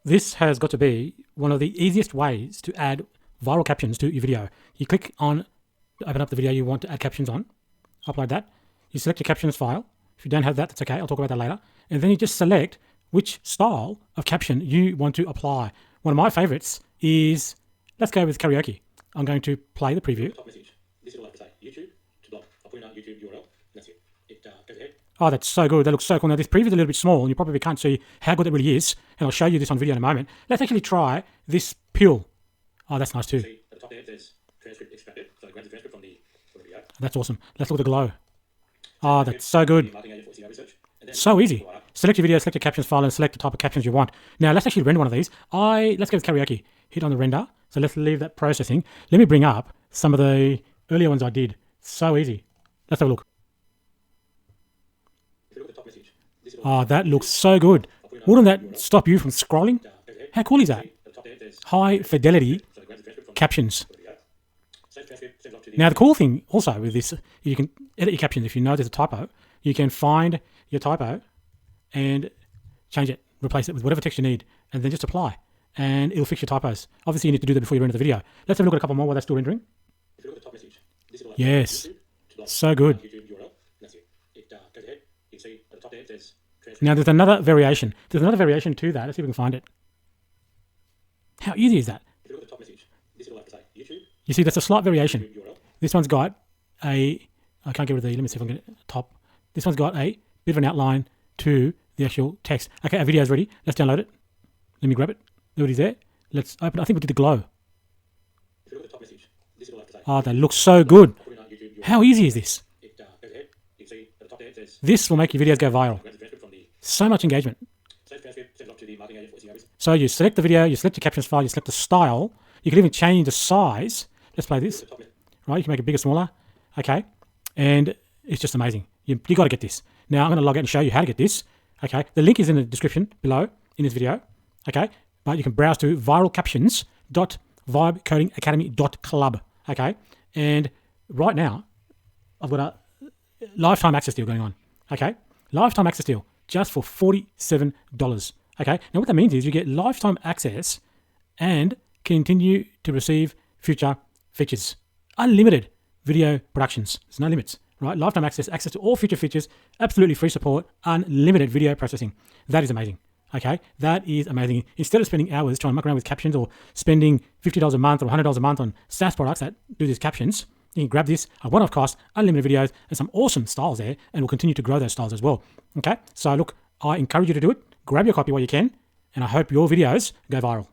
This has got to be one of the easiest ways to add viral captions to your video. You click on, open up the video you want to add captions on, upload that. You select your captions file. If you don't have that, that's okay. I'll talk about that later. And then you just select which style of caption you want to apply. One of my favorites is, let's go with karaoke. I'm going to play the preview. Top message. This is all I have to say. YouTube to blog. I'll put in our YouTube URL. That's it. It goes ahead. Oh, that's so good. That looks so cool. Now, this preview is a little bit small, and you probably can't see how good it really is. And I'll show you this on video in a moment. Let's actually try this pill. Oh, that's nice too. See, at the top there, there's transcript extracted. So I grab the transcript from the video. That's awesome. Let's look at the glow. Oh, that's so good. Marketing agent for SEO research. And then So easy. Select your video, select your captions file, and select the type of captions you want. Now, let's actually render one of these. Let's go with karaoke. Hit on the render. So let's leave that processing. Let me bring up some of the earlier ones I did. So easy. Let's have a look. if you look at the top message, this is Oh, that looks so good. Wouldn't that stop you from scrolling? goes ahead. How cool is that? At the top there, there's High fidelity so I grab the transcript from captions. the video. Save transcript, send off to the Now, the cool thing also with this, you can edit your captions. If you know there's a typo, you can find your typo and change it, replace it with whatever text you need, and then just apply. And it'll fix your typos. Obviously, you need to do that before you render the video. Let's have a look at a couple more while that's still rendering. If you look at the top message, this is all I have Yes. to say. YouTube to blog. So good. YouTube URL. That's it. It goes ahead. You can see at the top there, there's transcript. Now, there's another variation. There's another variation to that. Let's see if we can find it. How easy is that? If you look at the top message, this is all I have to say. YouTube You see, that's a slight variation. URL. This one's got I can't get rid of the, let me see if I can get it top. This one's got a bit of an outline to the actual text. Okay, our video is ready. Let's download it. Let me grab it. There it is there. Let's open. I think we did the glow. If you look at the top message, this is all I have to say. Oh, that looks so good. I'll put in our YouTube URL. How easy is this? It goes ahead. You can see at the top there, there's This will make your videos go viral. grab the transcript from the So much engagement. save transcript, send it off to the marketing agent for SEO research. So you select the video, you select your captions file, you select the style. You can even change the size. Let's play this. The top message. Right, you can make it bigger, smaller. Okay, and it's just amazing. You got to get this. Now I'm going to log out and show you how to get this. Okay, the link is in the description below in this video. Okay, but you can browse to viralcaptions.vibecodingacademy.club. Okay, and right now I've got a lifetime access deal going on. Okay, lifetime access deal just for $47. Okay, now what that means is you get lifetime access and continue to receive future features. Unlimited video productions. There's no limits, right? Lifetime access, access to all future features, absolutely free support, unlimited video processing. That is amazing. Okay, that is amazing. Instead of spending hours trying to muck around with captions or spending $50 a month or $100 a month on SaaS products that do these captions, you can grab this at one-off cost, unlimited videos, and some awesome styles there, and we'll continue to grow those styles as well. Okay, so look, I encourage you to do it. Grab your copy while you can, and I hope your videos go viral.